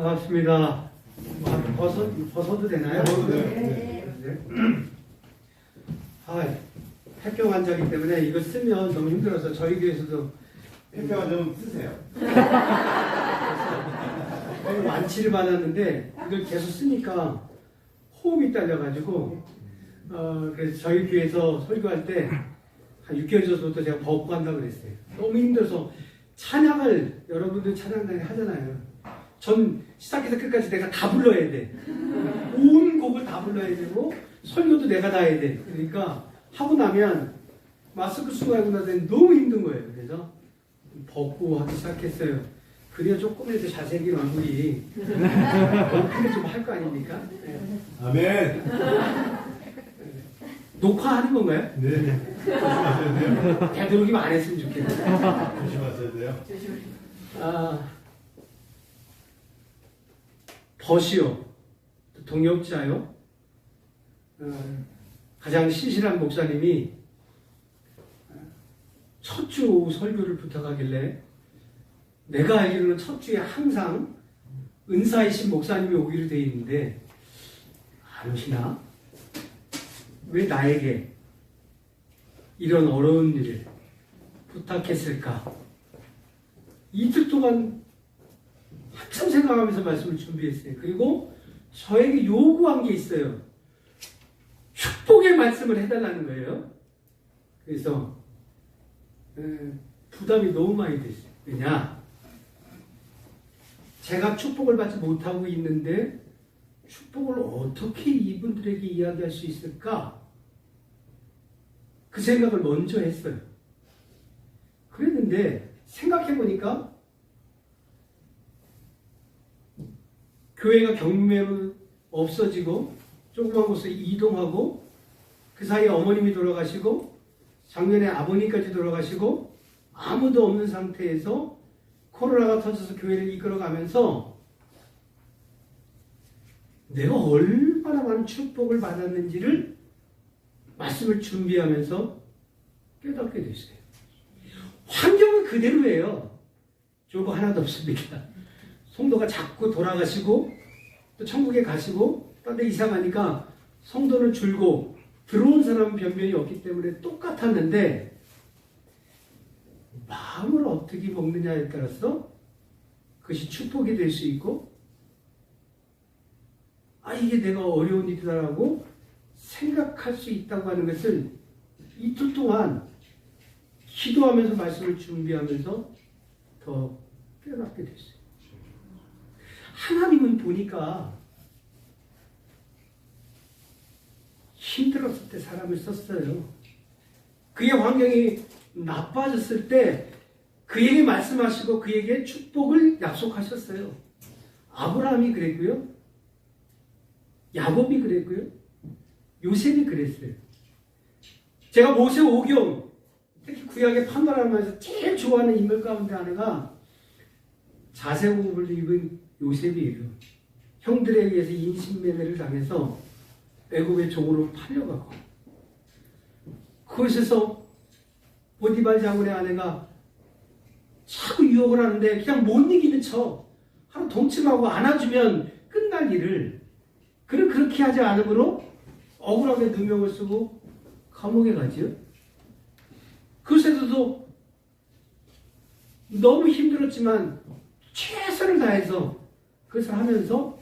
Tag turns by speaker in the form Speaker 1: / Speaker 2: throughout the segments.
Speaker 1: 반갑습니다. 벗어도 되나요?
Speaker 2: 네.
Speaker 1: 폐경 환자이기 때문에 이거 쓰면 너무 힘들어서 저희 교회에서도
Speaker 2: 폐경 좀 쓰세요.
Speaker 1: 완치를 받았는데 이걸 계속 쓰니까 호흡이 딸려가지고 그래서 저희 교회에서 설교할 때 한 6개월 전부터 제가 벗고 한다고 그랬어요. 너무 힘들어서 찬양을 여러분들 찬양단에 하잖아요. 전 시작해서 끝까지 내가 다 불러야 돼. 온 곡을 다 불러야 되고 설교도 내가 다 해야 돼. 그러니까 하고 나면 마스크 쓰고 하고 나면 너무 힘든 거예요. 그래서 벗고 하기 시작했어요. 그래야 조금이라도 잘생긴 얼굴이 어필을 좀 할 거 아닙니까? 네.
Speaker 2: 아멘.
Speaker 1: 녹화하는 건가요?
Speaker 2: 네. 조심하셔야 돼요.
Speaker 1: 되도록이면 안 했으면 좋겠네요.
Speaker 2: 조심하셔야 돼요.
Speaker 1: 벗이요. 동역자요. 가장 신실한 목사님이 첫 주 오후 설교를 부탁하길래 내가 알기로는 첫 주에 항상 은사이신 목사님이 오기로 되어 있는데 안 오시나? 왜 나에게 이런 어려운 일을 부탁했을까? 이틀 동안 한참 생각하면서 말씀을 준비했어요. 그리고 저에게 요구한 게 있어요. 축복의 말씀을 해달라는 거예요. 그래서 부담이 너무 많이 됐어요. 왜냐? 제가 축복을 받지 못하고 있는데 축복을 어떻게 이분들에게 이야기할 수 있을까? 그 생각을 먼저 했어요. 그랬는데 생각해보니까 교회가 경매로 없어지고 조그만 곳에 이동하고 그 사이에 어머님이 돌아가시고 작년에 아버님까지 돌아가시고 아무도 없는 상태에서 코로나가 터져서 교회를 이끌어가면서 내가 얼마나 많은 축복을 받았는지를 말씀을 준비하면서 깨닫게 됐어요. 환경은 그대로예요. 좋은 거 하나도 없습니다. 성도가 자꾸 돌아가시고 또 천국에 가시고 딴 데 이사 가니까 성도는 줄고 들어온 사람은 변변이 없기 때문에 똑같았는데 마음을 어떻게 먹느냐에 따라서 그것이 축복이 될 수 있고 이게 내가 어려운 일이다라고 생각할 수 있다고 하는 것을 이틀 동안 기도하면서 말씀을 준비하면서 더 깨닫게 됐어요. 하나님은 보니까 힘들었을 때 사람을 썼어요. 그의 환경이 나빠졌을 때 그에게 말씀하시고 그에게 축복을 약속하셨어요. 아브라함이 그랬고요. 야곱이 그랬고요. 요셉이 그랬어요. 제가 모세 오경, 특히 구약의 파노라마에서 제일 좋아하는 인물 가운데 하나가 자세 공부를 입은 요셉이에요. 형들에 의해서 인신매매를 당해서 애굽의 종으로 팔려가고 그곳에서 보디발 장군의 아내가 자꾸 유혹을 하는데 그냥 못 이기는 척 하루 동침하고 안아주면 끝날 일을 그렇게 하지 않으므로 억울하게 누명을 쓰고 감옥에 가지요. 그곳에서도 너무 힘들었지만 최선을 다해서 그것을 하면서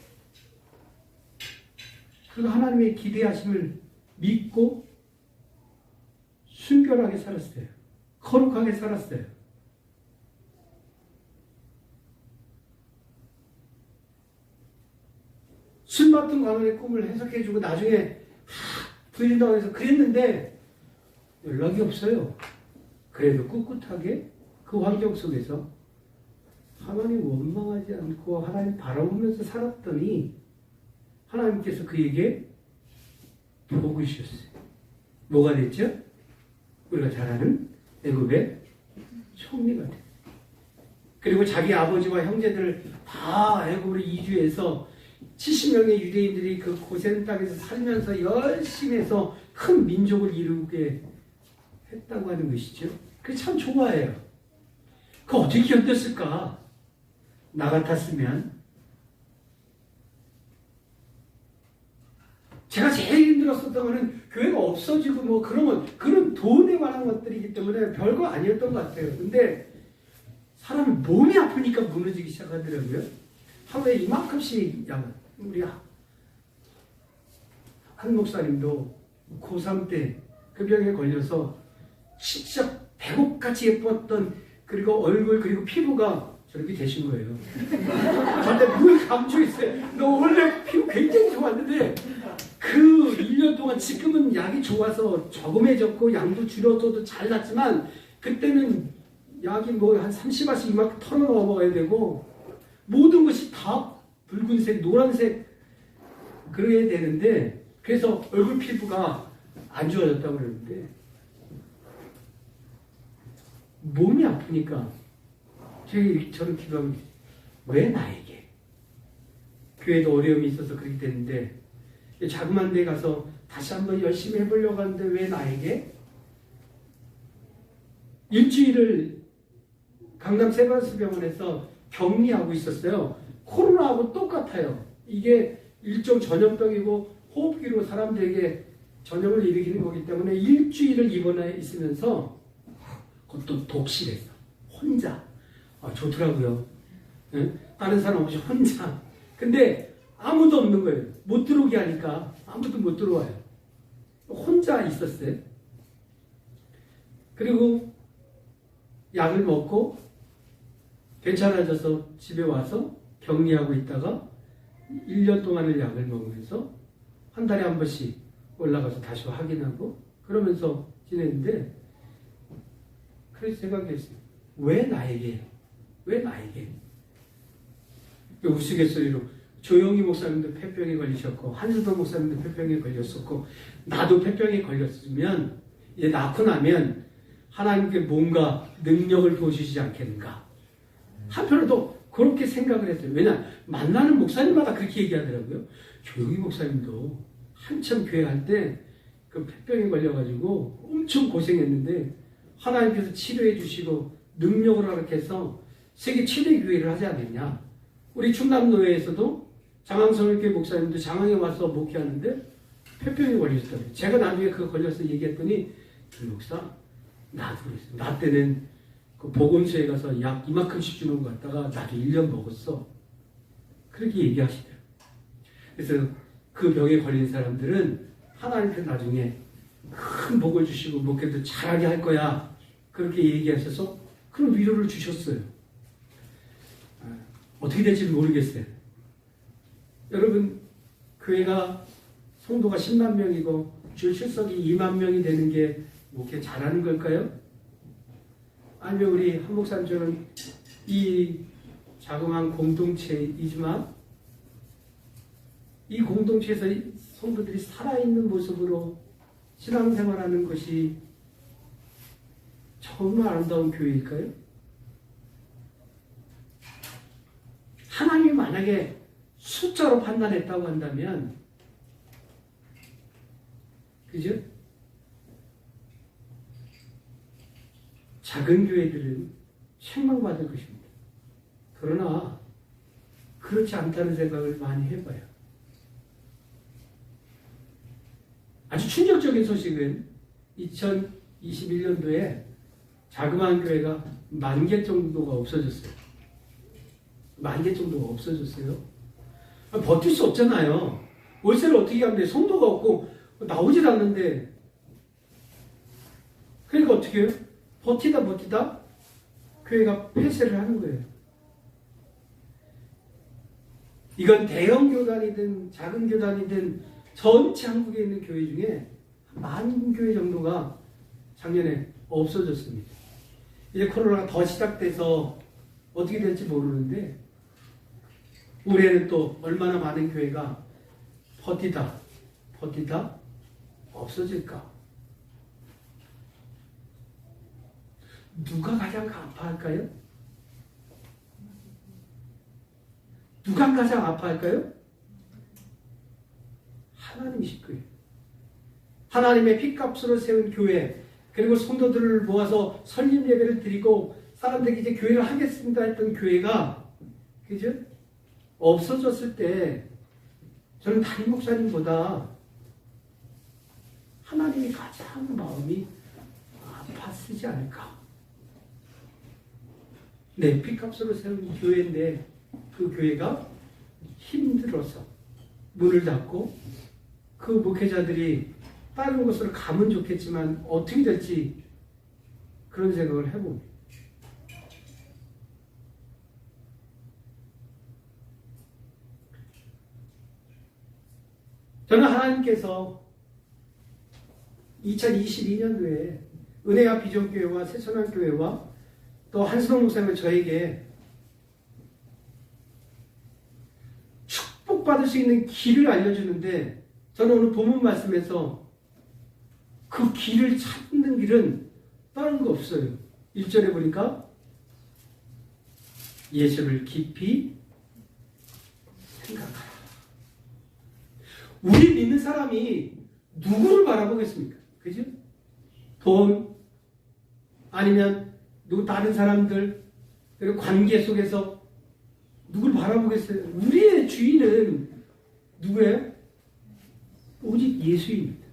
Speaker 1: 그 하나님의 기대하심을 믿고 순결하게 살았어요. 거룩하게 살았어요. 술 맡은 관원의 꿈을 해석해주고 나중에 부인다고 해서 그랬는데 연락이 없어요. 그래도 꿋꿋하게 그 환경 속에서 하나님 원망하지 않고 하나님 바라보면서 살았더니 하나님께서 그에게 복을 주셨어요. 뭐가 됐죠? 우리가 잘 아는 애굽의 총리가 됐어요. 그리고 자기 아버지와 형제들을 다 애굽으로 이주해서 70명의 유대인들이 그 고센 땅에서 살면서 열심히 해서 큰 민족을 이루게 했다고 하는 것이죠. 그게 참 좋아해요. 그거 어떻게 견뎠을까? 나 같았으면 제가 제일 힘들었었던 거는 교회가 없어지고 뭐 그런 돈에 관한 것들이기 때문에 별거 아니었던 것 같아요. 근데 사람이 몸이 아프니까 무너지기 시작하더라고요. 하루에 이만큼씩 우리 한 목사님도 고3 때 그 병에 걸려서 진짜 배꼽같이 예뻤던 그리고 얼굴 그리고 피부가 저렇게 되신 거예요. 저한테 늘 강조했어요. 너 원래 피부 굉장히 좋았는데 그 1년 동안 지금은 약이 좋아서 저금해졌고 양도 줄여서도 잘 났지만 그때는 약이 뭐 한 30알씩 이만큼 털어 먹어야 되고 모든 것이 다 붉은색, 노란색 그래야 되는데 그래서 얼굴 피부가 안 좋아졌다고 그러는데 몸이 아프니까 저는 기도하면 왜 나에게? 교회도 어려움이 있어서 그렇게 됐는데 자그마한 데 가서 다시 한번 열심히 해보려고 하는데 왜 나에게? 일주일을 강남 세브란스 병원에서 격리하고 있었어요. 코로나하고 똑같아요. 이게 일종 전염병이고 호흡기로 사람들에게 전염을 일으키는 거기 때문에 일주일을 입원해 있으면서 그것도 독실해서 혼자 좋더라고요. 응? 다른 사람 없이 혼자. 근데 아무도 없는 거예요. 못 들어오게 하니까 아무도 못 들어와요. 혼자 있었어요. 그리고 약을 먹고 괜찮아져서 집에 와서 격리하고 있다가 1년 동안을 약을 먹으면서 한 달에 한 번씩 올라가서 다시 확인하고 그러면서 지냈는데 그래서 생각했어요. 왜 나에게? 왜 나에게? 우스갯소리로 조용히 목사님도 폐병에 걸리셨고 한수도 목사님도 폐병에 걸렸었고 나도 폐병에 걸렸으면 이제 낳고 나면 하나님께 뭔가 능력을 보여주시지 않겠는가. 한편으로도 그렇게 생각을 했어요. 왜냐 만나는 목사님마다 그렇게 얘기하더라고요. 조용히 목사님도 한참 교회 할 때 그 폐병에 걸려가지고 엄청 고생했는데 하나님께서 치료해 주시고 능력을 허락해서 세계 최대 교회를 하지 않겠냐. 우리 충남노회에서도 장항성교회 목사님도 장항에 와서 목회하는데 폐병에 걸렸어요. 제가 나중에 그거 걸려서 얘기했더니 목사 나도 그랬어요. 나 때는 그 보건소에 가서 약 이만큼씩 주는 거 갖다가 나도 1년 먹었어. 그렇게 얘기하시더라고요. 그래서 그 병에 걸린 사람들은 하나님께서 나중에 큰 복을 주시고 목회도 잘하게 할 거야. 그렇게 얘기하셔서 그런 위로를 주셨어요. 어떻게 될지 모르겠어요. 여러분 교회가 성도가 10만 명이고 주 출석이 2만 명이 되는 게 목회 잘하는 걸까요? 아니면 우리 한 목사님처럼 이 자그마한 공동체이지만 이 공동체에서 성도들이 살아있는 모습으로 신앙생활하는 것이 정말 아름다운 교회일까요? 하나님이 만약에 숫자로 판단했다고 한다면 그죠? 작은 교회들은 책망받을 것입니다. 그러나 그렇지 않다는 생각을 많이 해봐요. 아주 충격적인 소식은 2021년도에 자그마한 교회가 10,000개 정도가 없어졌어요. 10,000개 정도가 없어졌어요. 버틸 수 없잖아요. 월세를 어떻게 하는데 성도가 없고 나오질 않는데 그러니까 어떻게 해요? 버티다 교회가 폐쇄를 하는 거예요. 이건 대형 교단이든 작은 교단이든 전체 한국에 있는 교회 중에 10,000교회 정도가 작년에 없어졌습니다. 이제 코로나가 더 시작돼서 어떻게 될지 모르는데 올해는 또 얼마나 많은 교회가 버티다 없어질까? 누가 가장 아파할까요? 누가 가장 아파할까요? 하나님이실 거예요. 하나님의 핏값으로 세운 교회 그리고 성도들을 모아서 설립 예배를 드리고 사람들이 이제 교회를 하겠습니다 했던 교회가 그죠? 없어졌을 때 저는 담임 목사님보다 하나님이 가장 마음이 아팠으지 않을까. 네, 피값으로 세운 교회인데 그 교회가 힘들어서 문을 닫고 그 목회자들이 다른 곳으로 가면 좋겠지만 어떻게 될지 그런 생각을 해봅니다. 저는 하나님께서 2022년도에 은혜와 비전교회와 새천안교회와 또 한승호 목사님을 저에게 축복받을 수 있는 길을 알려주는데 저는 오늘 본문 말씀에서 그 길을 찾는 길은 다른 거 없어요. 1절에 보니까 예수를 깊이 생각하라. 우리 믿는 사람이 누구를 바라보겠습니까? 그죠? 돈, 아니면 누구 다른 사람들, 그리고 관계 속에서 누굴 바라보겠어요? 우리의 주인은 누구예요? 오직 예수입니다.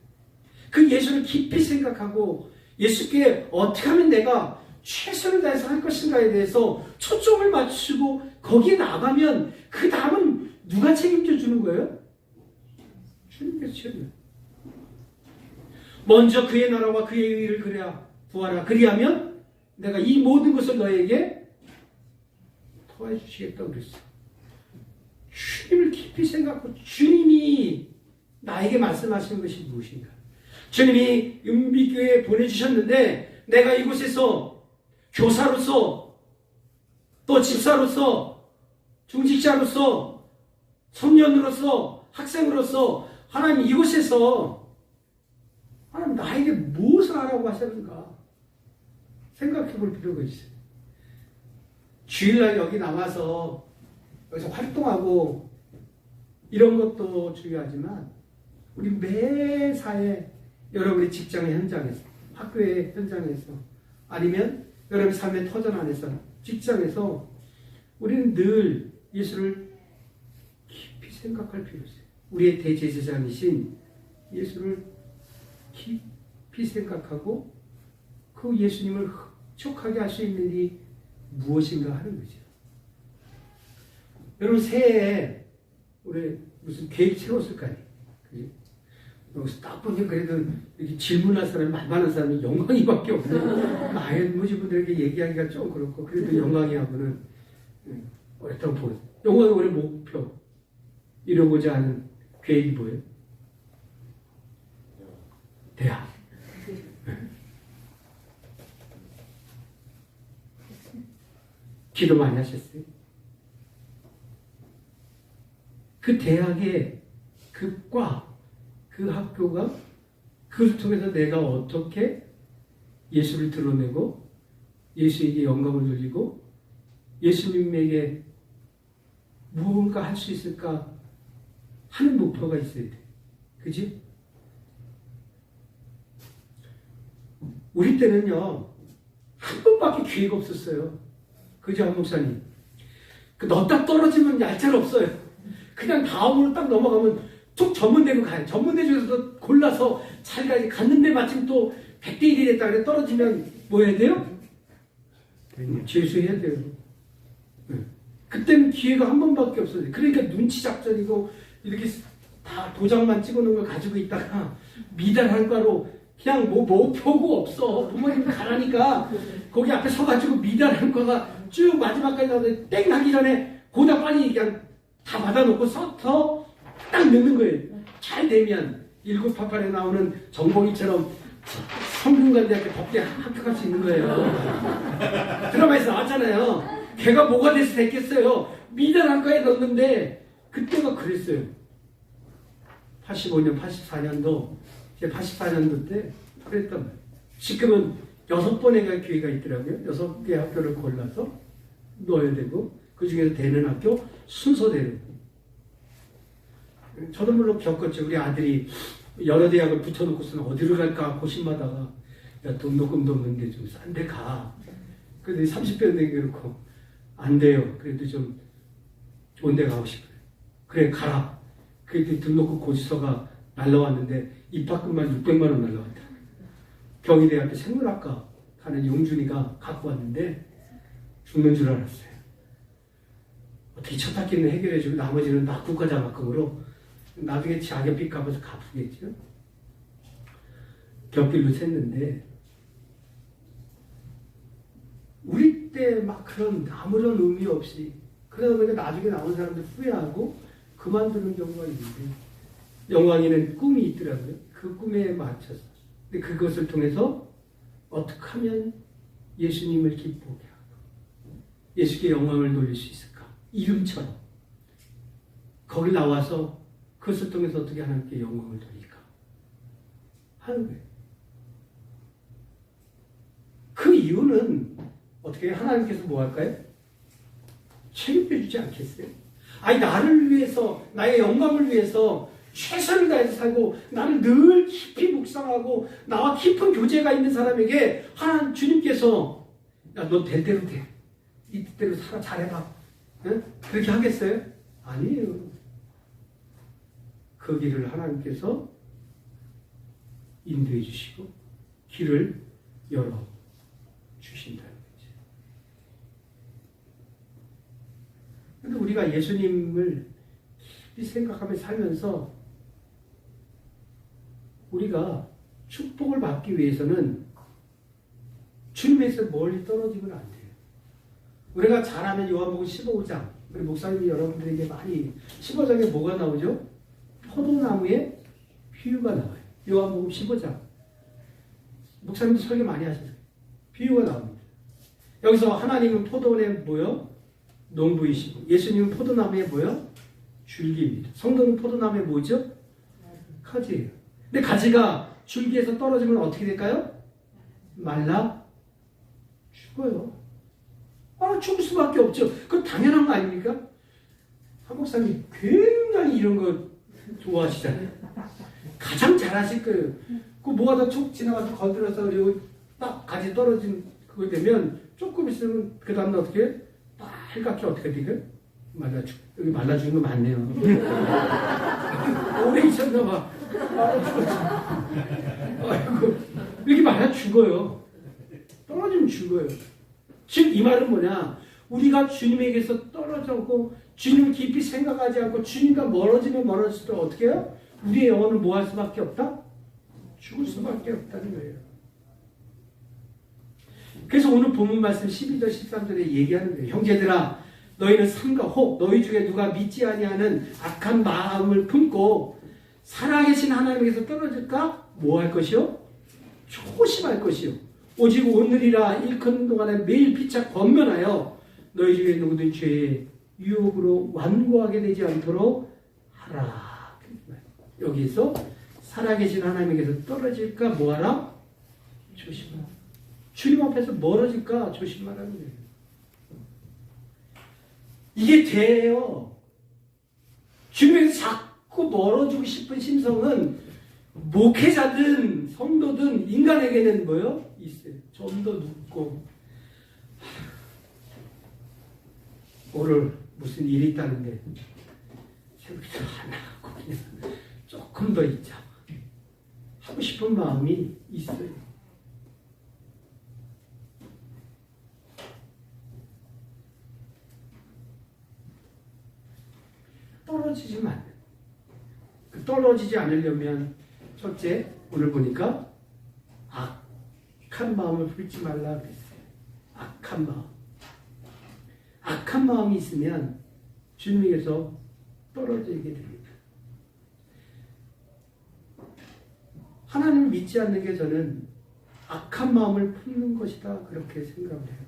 Speaker 1: 그 예수를 깊이 생각하고 예수께 어떻게 하면 내가 최선을 다해서 할 것인가에 대해서 초점을 맞추고 거기에 나가면 그 다음은 누가 책임져 주는 거예요? 주님께서 책임져요. 먼저 그의 나라와 그의 의를 그래야 구하라. 그리하면 내가 이 모든 것을 너에게 더해 주시겠다고 그랬어요. 주님을 깊이 생각하고 주님이 나에게 말씀하시는 것이 무엇인가? 주님이 은비교회에 보내주셨는데 내가 이곳에서 교사로서 또 집사로서 중직자로서 청년으로서 학생으로서 하나님 이곳에서 하나님 나에게 무엇을 하라고 하셨는가 생각해 볼 필요가 있어요. 주일날 여기 나와서 여기서 활동하고 이런 것도 중요하지만 우리 매사에 여러분의 직장의 현장에서 학교의 현장에서 아니면 여러분의 삶의 터전 안에서 직장에서 우리는 늘 예수를 깊이 생각할 필요가 있어요. 우리의 대제사장이신 예수를 깊이 생각하고 그 예수님을 흡족하게 할 수 있는 일이 무엇인가 하는 거죠. 여러분 새해에 우리 무슨 계획 세웠을 거 아니에요. 그지? 여기서 딱 보니 그래도 이렇게 질문할 사람이 만만한 사람이 영광이밖에 없네. 아예 무지분들에게 얘기하기가 좀 그렇고 그래도 영광이하고는 어렵다고 보여요. 영광이 원래 목표 이루고자 하는 계획이 뭐예요? 대학. 기도 많이 하셨어요? 그 대학의 그 과, 그 학교가 그것을 통해서 내가 어떻게 예수를 드러내고 예수에게 영광을 돌리고 예수님에게 무언가 할 수 있을까 하는 목표가 있어야 돼. 그지? 우리 때는요, 한 번밖에 기회가 없었어요. 그죠, 한 목사님? 그 넣다 떨어지면 얄짤 없어요. 그냥 다음으로 딱 넘어가면 툭 전문대로 가요. 전문대 중에서도 골라서 자기가 갔는데 마침 또 100대 1이 됐다 그래 떨어지면 뭐 해야 돼요? 재수해야 돼요. 그때는 기회가 한 번밖에 없어요. 그러니까 눈치 작전이고 이렇게 다 도장만 찍어놓은 걸 가지고 있다가 미달한과로 그냥 뭐 표고 없어. 부모님 가라니까 거기 앞에 서가지고 미달한과가 쭉 마지막까지 나오는데 땡 하기 전에 고다 빨리 그냥 다 받아놓고 서터 딱 넣는 거예요. 잘 되면 1988에 나오는 정봉이처럼 성균관대학교 법대 합격할 수 있는 거예요. 드라마에서 나왔잖아요. 걔가 뭐가 돼서 됐겠어요. 미달한과에 넣었는데 그때가 그랬어요. 85년, 84년도 제 84년도 때 그랬단 말이에요. 지금은 6번에 갈 기회가 있더라고요. 6개 학교를 골라서 넣어야 되고 그 중에서 되는 학교 순서대로. 저도 물론 겪었죠. 우리 아들이 여러 대학을 붙여놓고서는 어디로 갈까 고심하다가 야 등록금도 없는데 좀 싼 데 가. 근데 30대 내놓고 안 돼요. 그래도 좀 좋은 데 가고 싶어요. 그래 가라. 그랬더니 등록금 고지서가 날라왔는데 입학금만 600만 원 날라갔다. 경희대학교 생물학과 가는 용준이가 갖고 왔는데 죽는 줄 알았어요. 어떻게 첫 학기는 해결해주고 나머지는 나 국가장학금으로 나중에 자격비 값어서 갚으겠죠. 격필로 샜는데 우리 때 막 그런 아무런 의미 없이 그러다 보니까 나중에 나온 사람들 후회하고 그만두는 경우가 있는데 영광이는 꿈이 있더라고요. 그 꿈에 맞춰서. 근데 그것을 통해서 어떻게 하면 예수님을 기쁘게 하고 예수께 영광을 돌릴 수 있을까? 이름처럼 거기 나와서 그것을 통해서 어떻게 하나님께 영광을 돌릴까? 하는 거예요. 그 이유는 어떻게 하나님께서 뭐 할까요? 책임져 주지 않겠어요? 아니 나를 위해서 나의 영광을 위해서 최선을 다해서 살고 나를 늘 깊이 묵상하고 나와 깊은 교제가 있는 사람에게 하나님 주님께서 야 너 될 대로 돼. 이 뜻대로 살아 잘해봐. 응? 그렇게 하겠어요? 아니에요. 그 길을 하나님께서 인도해 주시고 길을 열어 주신다는 거죠. 근데 우리가 예수님을 깊이 생각하며 살면서 우리가 축복을 받기 위해서는 주님에서 멀리 떨어지면 안 돼요. 우리가 잘 아는 요한복음 15장, 우리 목사님이 여러분들에게 많이 15장에 뭐가 나오죠? 포도나무의 비유가 나와요. 요한복음 15장. 목사님도 설교 많이 하셨어요. 비유가 나옵니다. 여기서 하나님은 포도원의 뭐요? 농부이시고 예수님은 포도나무의 뭐요? 줄기입니다. 성도는 포도나무의 뭐죠? 가지예요. 근데 가지가 줄기에서 떨어지면 어떻게 될까요? 말라 죽어요. 죽을 수밖에 없죠. 그건 당연한 거 아닙니까? 한 목사님 굉장히 이런 거 좋아하시잖아요. 가장 잘하실 거예요. 그 뭐가 더 촉 지나가서 건드려서 그리고 딱 가지 떨어진 그거 되면 조금 있으면 그 다음날 어떻게 빨갛게 어떻게 되게 여기 말라 죽는 거 맞네요. 오래 있었나 봐. 아이고 이렇게 말라 죽어요. 떨어지면 죽어요. 즉 이 말은 뭐냐? 우리가 주님에게서 떨어져고 주님을 깊이 생각하지 않고 주님과 멀어지면 멀어질수록 어떻게 해요? 우리의 영혼을 뭐 할 수밖에 없다? 죽을 수밖에 없다는 거예요. 그래서 오늘 본문 말씀 12절 13절에 얘기하는 거예요. 형제들아 너희는 삼가 혹 너희 중에 누가 믿지 아니하는 악한 마음을 품고 살아계신 하나님께서 떨어질까? 뭐 할 것이요? 조심할 것이요. 오직 오늘이라 일컫는 동안에 매일 피차 권면하여 너희 중에 누구든 죄의 유혹으로 완고하게 되지 않도록 하라. 여기서 살아계신 하나님에게서 떨어질까 뭐하라? 조심하라. 주님 앞에서 멀어질까 조심하라는 거예요. 이게 돼요. 주님에서 자꾸 멀어지고 싶은 심성은 목회자든 성도든 인간에게는 뭐요? 있어요. 좀 더 눕고 오늘 무슨 일이 있다는데 새벽부터 하나 하고 그냥 조금 더 있자 하고 싶은 마음이 있어요. 떨어지지 않으려면 첫째 오늘 보니까 악한 마음을 품지 말라 그랬어요. 악한 마음. 악한 마음이 있으면 주님에게서 떨어지게 됩니다. 하나님을 믿지 않는 게 저는 악한 마음을 품는 것이다 그렇게 생각을 해요.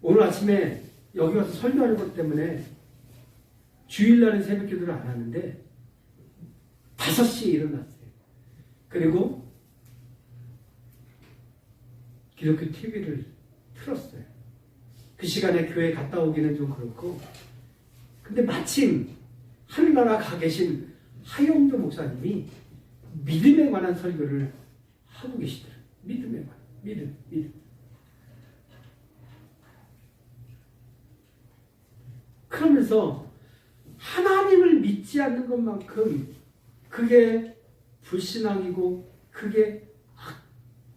Speaker 1: 오늘 아침에 여기 와서 설교하는 것 때문에 주일날은 새벽 기도를 안 하는데 5시에 일어났어요. 그리고 기독교 TV를 틀었어요. 그 시간에 교회 갔다 오기는 좀 그렇고 근데 마침 하늘나라 가 계신 하영조 목사님이 믿음에 관한 설교를 하고 계시더라고요. 믿음에 관한 믿음. 그러면서 하나님을 믿지 않는 것만큼 그게 불신앙이고 그게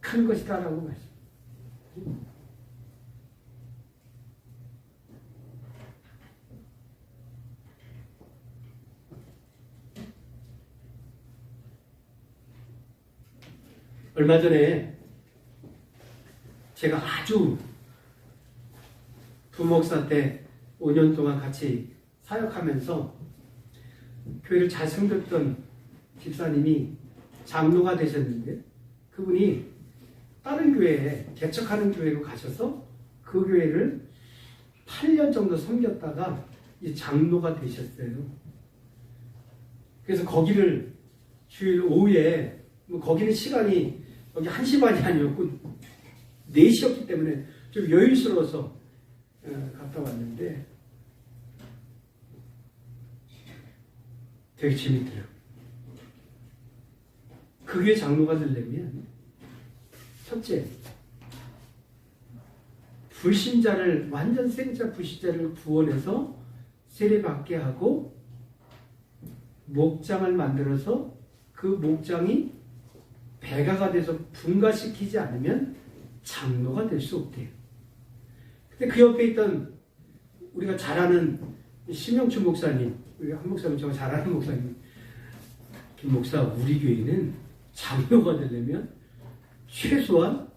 Speaker 1: 악한 것이다라고 말씀합니다. 얼마 전에 제가 아주 부목사 때 5년 동안 같이 사역하면서 교회를 잘 섬겼던 집사님이 장로가 되셨는데 그분이 다른 교회에 개척하는 교회로 가셔서 그 교회를 8년 정도 섬겼다가 이 장로가 되셨어요. 그래서 거기를 주일 오후에 거기는 시간이 여기 1시 반이 아니었고 4시였기 때문에 좀 여유스러워서 갔다 왔는데 되게 재밌더라고요. 그게 장로가 되려면 첫째, 불신자를 완전 생자 불신자를 구원해서 세례받게 하고 목장을 만들어서 그 목장이 배가가 돼서 분가시키지 않으면 장로가 될 수 없대요. 근데 그 옆에 있던 우리가 잘 아는 심영춘 목사님, 우리 한 목사님 제가 잘 아는 목사님, 김 목사, 우리 교회는 장로가 되려면 최소한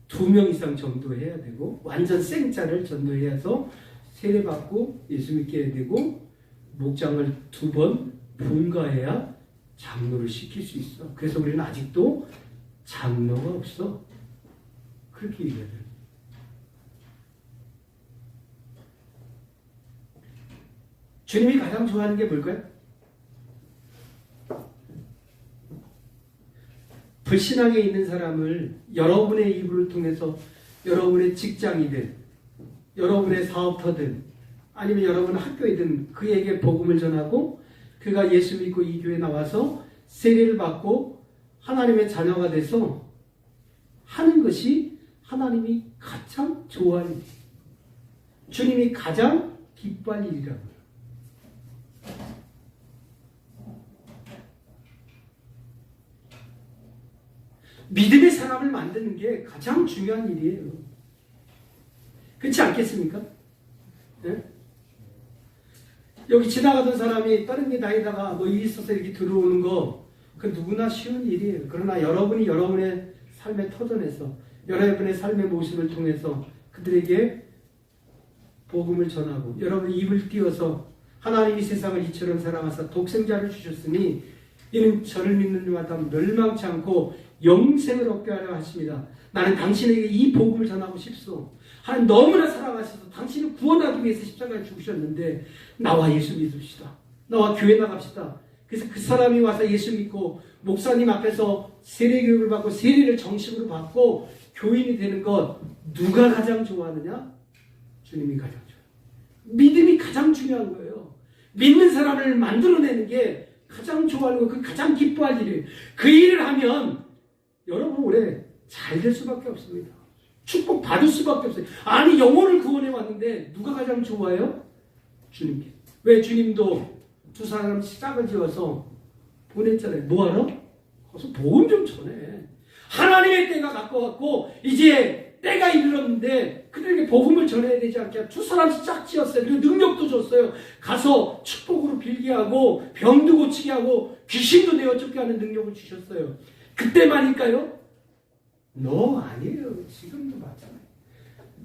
Speaker 1: 2명 이상 전도해야 되고 완전 생자를 전도해서 세례받고 예수 믿게 해야 되고 목장을 2번 분가해야 장로를 시킬 수 있어. 그래서 우리는 아직도 장로가 없어. 그렇게 얘기하더라고요. 주님이 가장 좋아하는 게 뭘까요? 불신앙에 있는 사람을 여러분의 이불을 통해서 여러분의 직장이든 여러분의 사업터든 아니면 여러분 학교이든 그에게 복음을 전하고 그가 예수 믿고 이 교회에 나와서 세례를 받고 하나님의 자녀가 돼서 하는 것이 하나님이 가장 좋아하는 일, 주님이 가장 기뻐할 일이라고요. 믿음의 사람을 만드는 게 가장 중요한 일이에요. 그렇지 않겠습니까? 네? 여기 지나가던 사람이 다른 데 다니다가 뭐 일이 있어서 이렇게 들어오는 거, 그 누구나 쉬운 일이에요. 그러나 여러분이 여러분의 삶의 터전에서 여러분의 삶의 모습을 통해서 그들에게 복음을 전하고 여러분의 입을 띄워서 하나님이 세상을 이처럼 사랑하사 독생자를 주셨으니 이는 저를 믿는 자마다 멸망치 않고 영생을 얻게 하려 하십니다. 나는 당신에게 이 복음을 전하고 싶소. 하나님 너무나 사랑하셔서 당신을 구원하기 위해서 십자가에 죽으셨는데 나와 예수 믿읍시다. 나와 교회 나갑시다. 그래서 그 사람이 와서 예수 믿고 목사님 앞에서 세례교육을 받고 세례를 정식으로 받고 교인이 되는 것 누가 가장 좋아하느냐? 주님이 가장 좋아해요. 믿음이 가장 중요한 거예요. 믿는 사람을 만들어내는 게 가장 좋아하는 거, 그 가장 기뻐할 일이에요. 그 일을 하면 여러분 올해 잘 될 수밖에 없습니다. 축복 받을 수밖에 없어요. 아니 영혼을 구원해 왔는데 누가 가장 좋아해요? 주님께. 왜? 주님도 2사람 짝을 지어서 보냈잖아요. 뭐하러? 거기서 복음 좀 전해. 하나님의 때가 가까웠고 이제 때가 이르렀는데 그들에게 복음을 전해야 되지 않게 2사람씩 짝 지었어요. 그리고 능력도 줬어요. 가서 축복으로 빌게 하고 병도 고치게 하고 귀신도 내어쫓게 하는 능력을 주셨어요. 그때만일까요? No, 아니에요. 지금도 마찬가지예요.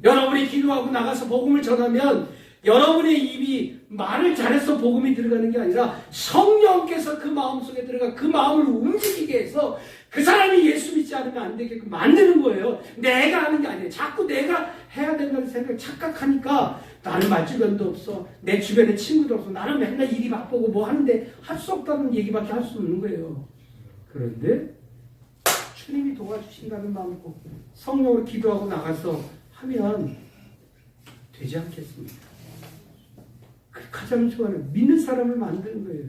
Speaker 1: 여러분이 기도하고 나가서 복음을 전하면 여러분의 입이 말을 잘해서 복음이 들어가는 게 아니라 성령께서 그 마음속에 들어가 그 마음을 움직이게 해서 그 사람이 예수 믿지 않으면 안 되게끔 만드는 거예요. 내가 하는 게 아니에요. 자꾸 내가 해야 된다는 생각을 착각하니까 나는 말주변도 없어. 내 주변에 친구도 없어. 나는 맨날 일이 바쁘고 뭐 하는데 할 수 없다는 얘기밖에 할 수 없는 거예요. 그런데 주님이 도와주신다는 마음으로 성령으로 기도하고 나가서 하면 되지 않겠습니까? 가장 좋아하는 믿는 사람을 만드는 거예요.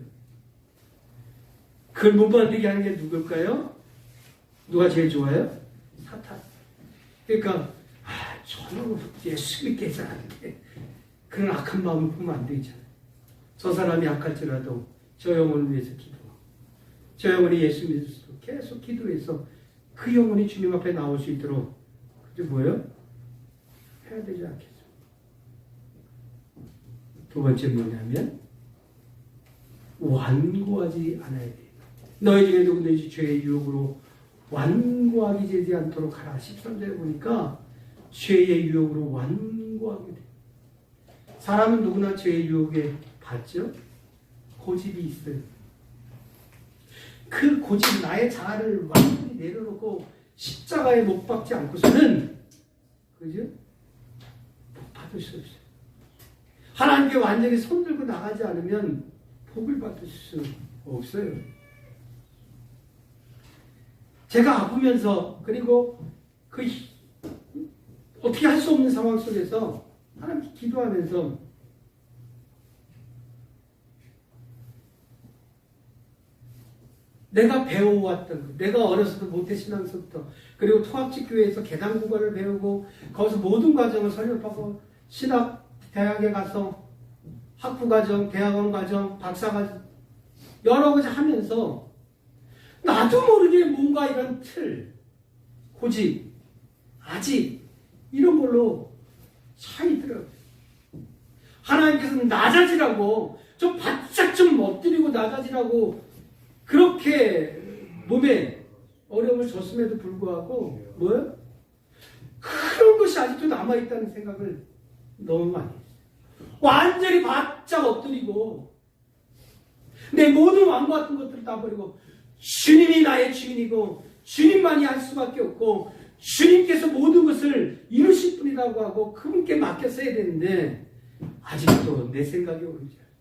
Speaker 1: 그걸 못 만들게 하는 게 누굴까요? 누가 제일 좋아요? 사탄. 그러니까 저는 예수 믿게 해서 안 돼. 그런 악한 마음을 품으면 안 되잖아요. 저 사람이 악할지라도 저 영혼을 위해서 기도하고 저 영혼이 예수 믿을수록 계속 기도해서 그 영혼이 주님 앞에 나올 수 있도록 그게 뭐예요? 해야 되지 않겠어요? 두 번째 뭐냐면 완고하지 않아야 돼. 너희 중에 누구든지 죄의 유혹으로 완고하게 되지 않도록 하라. 13절에 보니까 죄의 유혹으로 완고하게 돼. 사람은 누구나 죄의 유혹에 받죠? 고집이 있어요. 그 고집, 나의 자아를 완전히 내려놓고 십자가에 못 박지 않고서는, 그죠? 복 받을 수 없어요. 하나님께 완전히 손들고 나가지 않으면 복을 받을 수 없어요. 제가 아프면서, 그리고 그 어떻게 할 수 없는 상황 속에서 하나님께 기도하면서 내가 배워왔던 것, 내가 어렸을 때 모태신앙서부터, 그리고 통합직교회에서 계단국어를 배우고 거기서 모든 과정을 설립하고 신학 대학에 가서 학부과정, 대학원 과정, 박사과정 여러 가지 하면서 나도 모르게 뭔가 이런 틀, 고집, 아직 이런 걸로 차이더라고요. 하나님께서는 낮아지라고, 좀 바짝 좀 엎드리고 낮아지라고 그렇게 몸에 어려움을 줬음에도 불구하고 뭐예요? 그런 것이 아직도 남아있다는 생각을 너무 많이 했어요. 완전히 바짝 엎드리고 내 모든 왕 같은 것들을 다 버리고 주님이 나의 주인이고 주님만이 할 수밖에 없고 주님께서 모든 것을 이루실 분이라고 하고 그분께 맡겼어야 되는데 아직도 내 생각이 오르지 않아요.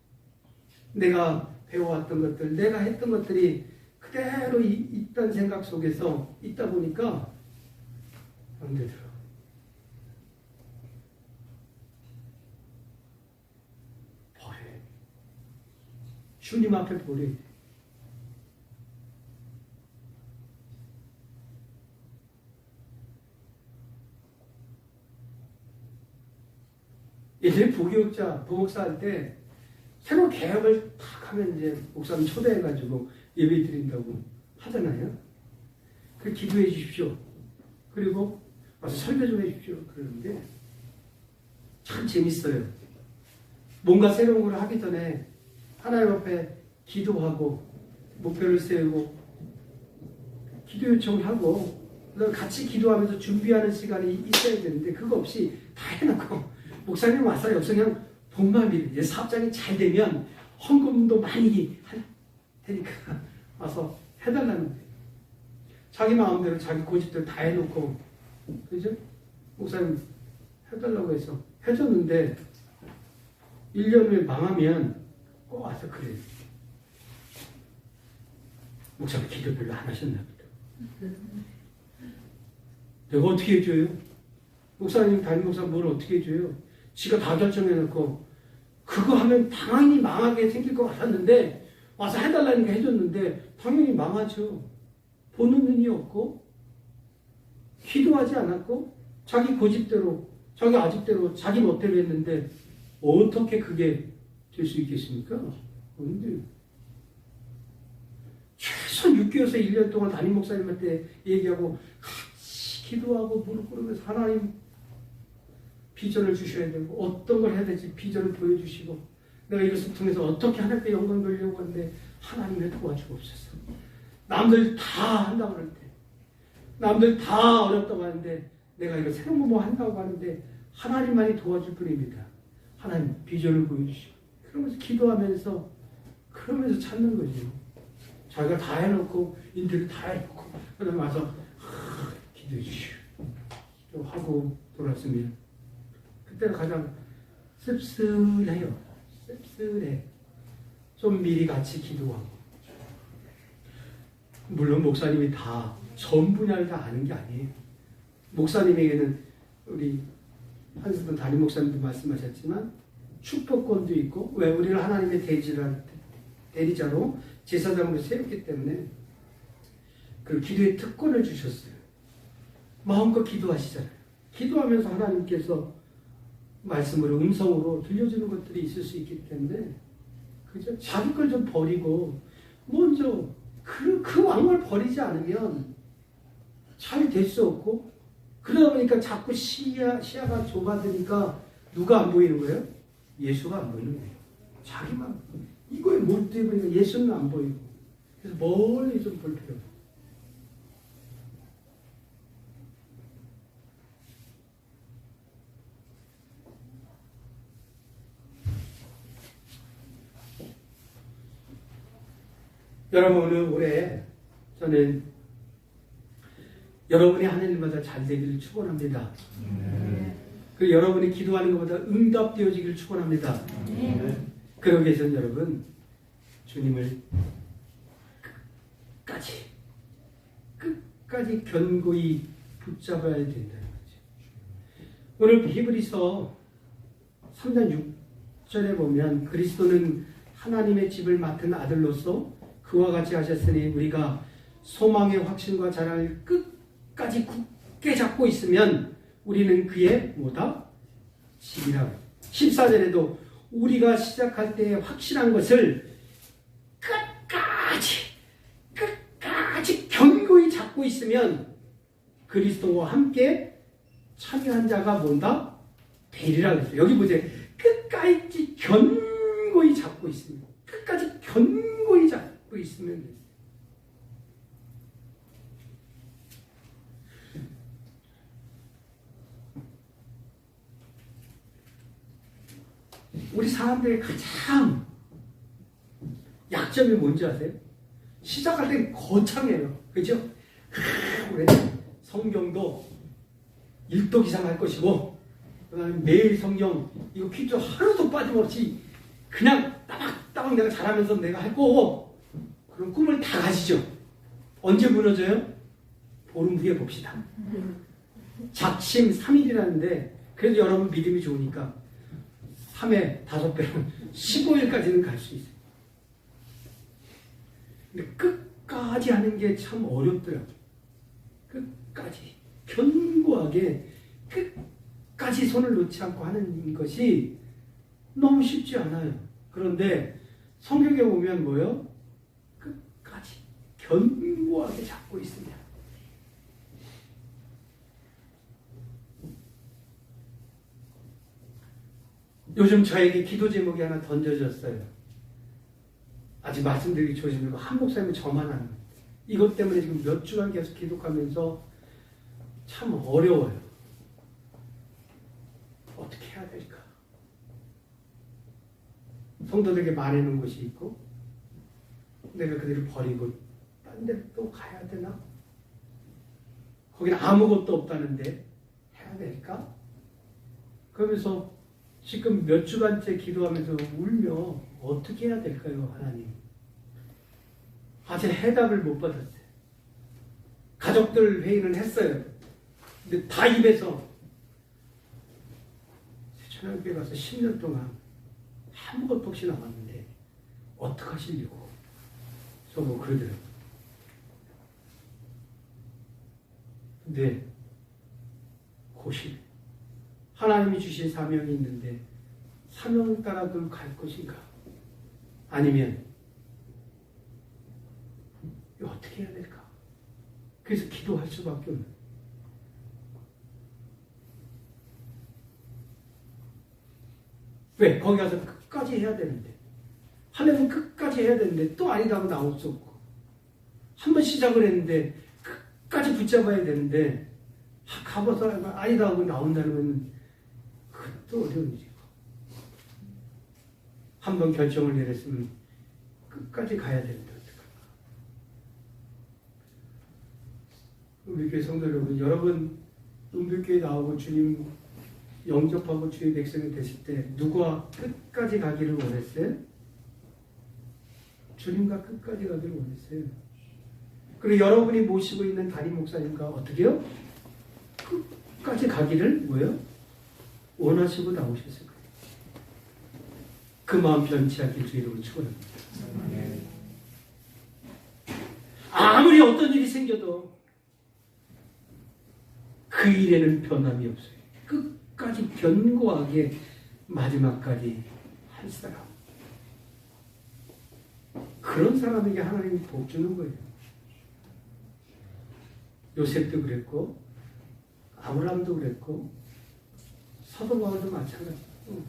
Speaker 1: 내가 배워왔던 것들, 내가 했던 것들이 그대로 있던 생각 속에서 있다 보니까 안 되더라고요. 버려야 돼. 주님 앞에 버려야 돼. 예전에 부교육자, 부목사 할 때 새로 개혁을 탁 하면 이제 목사님 초대해가지고 예배 드린다고 하잖아요. 그 기도해 주십시오. 그리고 와서 설교 좀 해주십시오. 그러는데 참 재밌어요. 뭔가 새로운 걸 하기 전에 하나님 앞에 기도하고 목표를 세우고 기도 요청을 하고 같이 기도하면서 준비하는 시간이 있어야 되는데 그거 없이 다 해놓고 목사님 와서 여기서 그냥 복만 빌 사업장이 잘 되면 헌금도 많이 할 테니까 와서 해달라는 거예요. 자기 마음대로 자기 고집대로 다 해놓고 그죠? 목사님 해달라고 해서 해줬는데 1년 후에 망하면 꼭 와서 그래요. 목사님 기도 별로 안 하셨나 보다. 내가 어떻게 해줘요? 목사님 담임 목사 뭘 어떻게 해줘요? 지가 다 결정해놓고 그거 하면 당연히 망하게 생길 것 같았는데 와서 해달라니까 해줬는데 당연히 망하죠. 보는 눈이 없고 기도하지 않았고 자기 고집대로 자기 아집대로 자기 멋대로 했는데 어떻게 그게 될 수 있겠습니까? 없는데 최소 6개월에서 1년 동안 담임 목사님한테 얘기하고 같이 기도하고 무릎 꿇으면서 하나님 비전을 주셔야 되고 어떤 걸 해야 될지 비전을 보여주시고 내가 이것을 통해서 어떻게 하나님께 영광 돌리려고 하는데 하나님의 도와주옵소서. 남들 다 한다고 그럴 때 남들 다 어렵다고 하는데 내가 이거 새로운 거 뭐 한다고 하는데 하나님만이 도와줄 뿐입니다. 하나님 비전을 보여주시고 그러면서 기도하면서 그러면서 찾는 거죠. 자기가 다 해놓고 인터뷰 다 해놓고 그다음에 와서 기도해 주시오 하고 돌았으면 그때가 가장 씁쓸해요. 씁쓸해. 좀 미리 같이 기도하고 물론 목사님이 다 전 분야를 다 아는 게 아니에요. 목사님에게는 우리 한스턴 담임 목사님도 말씀하셨지만 축복권도 있고 왜 우리를 하나님의 대리자로 제사장으로 세웠기 때문에 그 기도의 특권을 주셨어요. 마음껏 기도하시잖아요. 기도하면서 하나님께서 말씀으로 음성으로 들려주는 것들이 있을 수 있기 때문에 그죠? 자기 걸 좀 버리고 먼저 그 왕을 버리지 않으면 잘 될 수 없고, 그러다 보니까 자꾸 시야가 좁아지니까 누가 안 보이는 거예요? 예수가 안 보이는 거예요. 자기만 이거에 몰두해보니까 예수는 안 보이고, 그래서 멀리 좀 볼 필요가. 여러분, 오늘 올해 저는 여러분이 하는 일마다 잘 되기를 축원합니다. 그리고 여러분이 기도하는 것보다 응답되어지기를 축원합니다. 그러기 위해서는 여러분, 주님을 끝까지 견고히 붙잡아야 된다는 거죠. 오늘 히브리서 3장 6절에 보면 그리스도는 하나님의 집을 맡은 아들로서 그와 같이 하셨으니 우리가 소망의 확신과 자랑을 끝까지 굳게 잡고 있으면 우리는 그의 뭐다? 집이라. 14절에도 우리가 시작할 때 확실한 것을 끝까지 견고히 잡고 있으면 그리스도와 함께 참여한 자가 뭔다? 되리라 그랬어요. 여기 보세요. 끝까지 견고히 잡고 있으면, 끝까지 견고히 잡고 있으면 됐어요. 우리 사람들의 가장 약점이 뭔지 아세요? 시작할 땐 거창해요. 그죠? 그래. 성경도 일독 이상 할 것이고, 그 다음에 매일 성경, 이거 퀴즈 하루도 빠짐없이 그냥 따박따박 내가 잘하면서 내가 할 거고, 그런 꿈을 다 가지죠. 언제 무너져요? 보름 후에 봅시다. 작심 3일이라는데, 그래도 여러분 믿음이 좋으니까 3회 5배는 15일까지는 갈 수 있어요. 근데 끝까지 하는 게 참 어렵더라고요. 끝까지 견고하게 끝까지 손을 놓지 않고 하는 것이 너무 쉽지 않아요. 그런데 성경에 보면 뭐예요? 끝까지 견고하게 잡고 있습니다. 요즘 저에게 기도 제목이 하나 던져졌어요. 아직 말씀드리기 조심하고 한 목사님은 저만 하는 거예요. 이것 때문에 지금 몇 주간 계속 기도하면서 참 어려워요. 어떻게 해야 될까? 성도들에게 말해놓은 곳이 있고 내가 그들을 버리고 딴 데로 또 가야 되나? 거기는 아무것도 없다는데 해야 될까? 그러면서 지금 몇 주간째 기도하면서 울며 어떻게 해야 될까요, 하나님? 아직 해답을 못 받았어요. 가족들 회의는 했어요. 근데 다 입에서 천안교회 가서 10년 동안 아무것도 없이 나왔는데 어떡하시려고 저보고 그러더라고요. 근데 고심, 하나님이 주신 사명이 있는데 사명 따라 갈 것인가? 아니면 이거 어떻게 해야 될까? 그래서 기도할 수밖에 없는. 왜? 거기 가서 끝까지 해야 되는데, 하려면 끝까지 해야 되는데 또 아니다 하고 나올 수 없고, 한 번 시작을 했는데 끝까지 붙잡아야 되는데 가봐서 아니다 하고 나온다면 그것도 어려운 일이고, 한 번 결정을 내렸으면 끝까지 가야 되는데 어떡할까? 우리 교회 성도 여러분, 은빛교회 나오고 주님 영접하고 주의 백성이 되실 때 누가 끝까지 가기를 원했어요? 주님과 끝까지 가기를 원했어요. 그리고 여러분이 모시고 있는 담임 목사님과 어떻게 해요? 끝까지 가기를 뭐예요? 원하시고 나오셨을 거예요. 그 마음 변치 않길 주 이름으로 축원합니다. 아무리 어떤 일이 생겨도 그 일에는 변함이 없어요. 끝까지 견고하게 마지막까지 할 사람. 그런 사람에게 하나님이 복 주는 거예요. 요셉도 그랬고 아브라함도 그랬고 사도 바울도 마찬가지고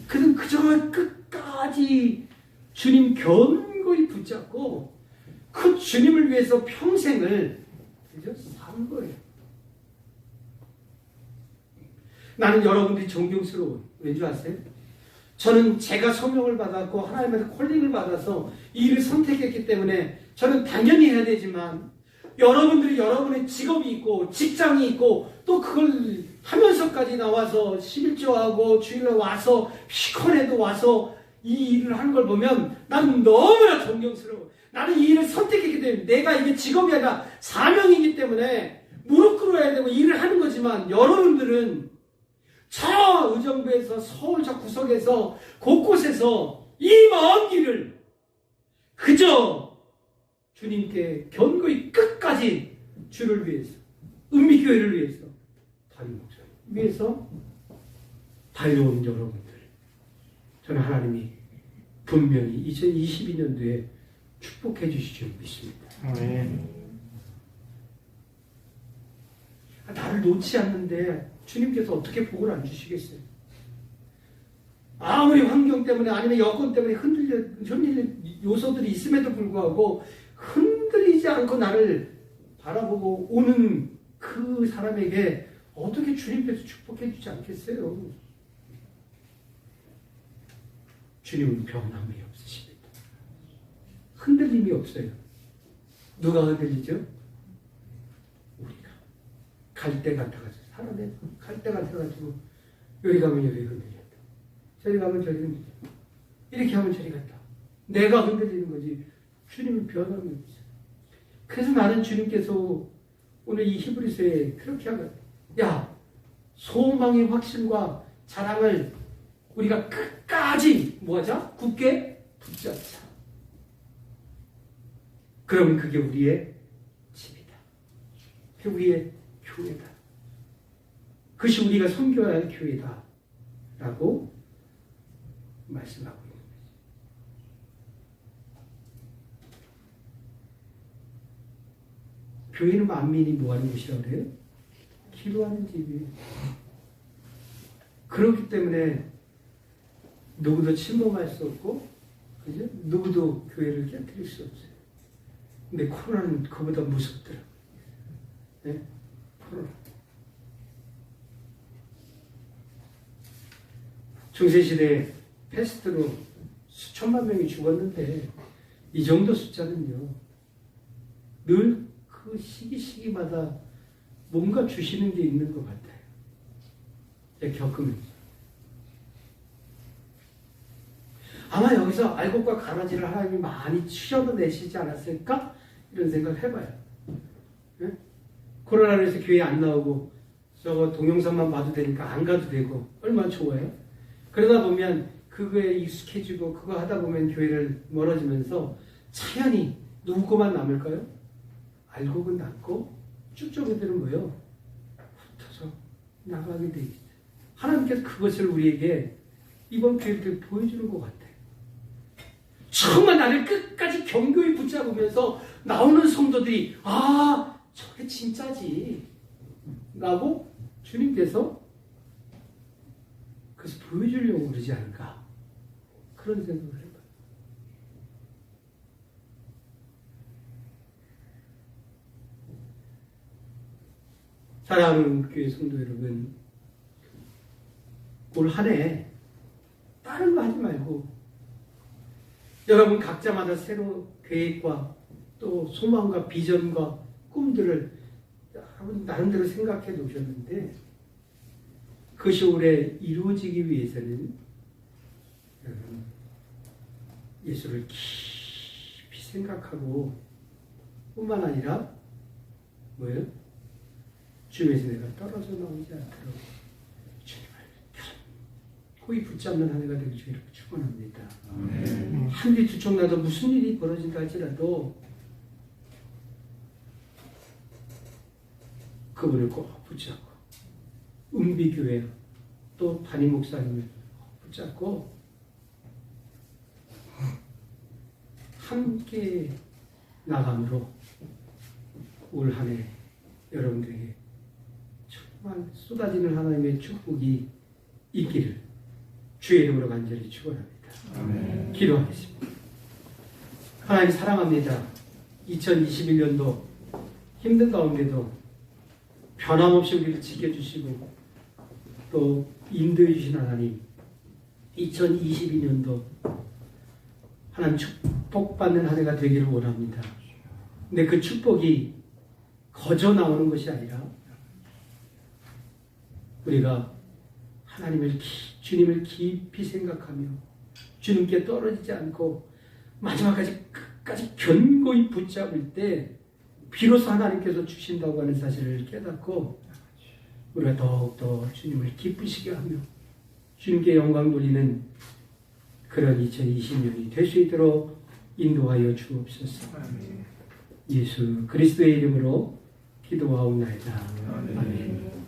Speaker 1: 그는 그저 끝까지 주님 견고히 붙잡고 그 주님을 위해서 평생을 그저 산 거예요. 나는 여러분들이 존경스러워요. 왠지 아세요? 저는 제가 소명을 받았고 하나님의 콜링을 받아서 이 일을 선택했기 때문에 저는 당연히 해야 되지만 여러분들이 여러분의 직업이 있고 직장이 있고 또 그걸 하면서까지 나와서 11조하고 주일날 와서 피곤해도 와서 이 일을 하는 걸 보면 나는 너무나 존경스러워. 나는 이 일을 선택했기 때문에 내가 이게 직업이 아니라 사명이기 때문에 무릎 꿇어야 되고 일을 하는 거지만 여러분들은 저 의정부에서 서울 저 구석에서 곳곳에서 이 먼 길을 그저 주님께 견고히 끝까지 주를 위해서 은미교회를 위해서 담임 목사님 위해서 달려온 여러분들 저는 하나님이 분명히 2022년도에 축복해 주실 줄 믿습니다. 나를 놓지 않는데 주님께서 어떻게 복을 안 주시겠어요? 아무리 환경 때문에 아니면 여건 때문에 흔들리는 요소들이 있음에도 불구하고 흔들리지 않고 나를 바라보고 오는 그 사람에게 어떻게 주님께서 축복해 주지 않겠어요? 주님은 변함이 없으십니다. 흔들림이 없어요. 누가 흔들리죠? 우리가 갈대 같아가지고 살아내 갈대 같아가지고 여기 가면 여기 흔들렸다. 저리 가면 저리 흔들렸다. 이렇게 하면 저리 갔다. 내가 흔들리는 거지 주님은 변함이 없어요. 그래서 나는 주님께서 오늘 이 히브리서에 그렇게 하거든. 야, 소망의 확신과 자랑을 우리가 끝까지 뭐하자? 굳게 붙잡자. 그러면 그게 우리의 집이다. 그게 우리의 교회다. 그것이 우리가 섬겨야 할 교회다. 라고 말씀하고 있는 거죠. 교회는 만민이 뭐하는 곳이라고 그래요? 기도하는 집이에요. 그렇기 때문에 누구도 침범할 수 없고 그죠? 누구도 교회를 깨뜨릴 수 없어요. 근데 코로나는 그보다 무섭더라고요. 네? 코로나. 중세시대에 패스트로 수천만 명이 죽었는데 이 정도 숫자는요. 늘 그 시기마다 뭔가 주시는 게 있는 것 같아요. 제가 겪으면서. 아마 여기서 알곡과 가라지를 하나님이 많이 치셔내시지 않았을까? 이런 생각을 해봐요. 네? 코로나로 해서 교회 안 나오고 저거 동영상만 봐도 되니까 안 가도 되고 얼마나 좋아요? 그러다 보면 그거에 익숙해지고 그거 하다 보면 교회를 멀어지면서 자연히 누구만 남을까요? 알곡은 남고 쭉저기들은 뭐예요? 흩어져 나가게 돼 있어요. 하나님께서 그것을 우리에게 이번 교회를 보여주는 것 같아요. 정말 나를 끝까지 견고히 붙잡으면서 나오는 성도들이 아 저게 진짜지 라고 주님께서 그래서 보여주려고 그러지 않을까 그런 생각을 해봐요. 사랑하는 교회 성도 여러분, 올 한 해 다른 거 하지 말고 여러분 각자마다 새로운 계획과 또 소망과 비전과 꿈들을 여러분 나름대로 생각해 놓으셨는데 그것이 올해 이루어지기 위해서는 여러분 예수를 깊이 생각하고 뿐만 아니라 뭐예요? 주님에서 내가 떨어져 나오지 않도록 주님을 거의 붙잡는 한 해가 되길 주님을 축원합니다. 한 뒤 두 쪽 나도 무슨 일이 벌어진다 할지라도 그분을 꼭 붙잡고 은비교회 또 담임 목사님을 붙잡고 함께 나감으로 올 한 해 여러분들에게 정말 쏟아지는 하나님의 축복이 있기를 주의 이름으로 간절히 축원합니다.
Speaker 2: 아멘.
Speaker 1: 기도하겠습니다. 하나님 사랑합니다. 2021년도 힘든 가운데도 변함없이 우리를 지켜주시고 또 인도해 주신 하나님, 2022년도 하나님 축복받는 한 해가 되기를 원합니다. 근데 그 축복이 거저 나오는 것이 아니라 우리가 주님을 깊이 생각하며 주님께 떨어지지 않고 마지막까지 끝까지 견고히 붙잡을 때 비로소 하나님께서 주신다고 하는 사실을 깨닫고 우리가 더욱더 주님을 기쁘시게 하며 주님께 영광 돌리는 그런 2020년이 될 수 있도록 인도하여 주옵소서. 예수 그리스도의 이름으로 기도하옵나이다. 아멘.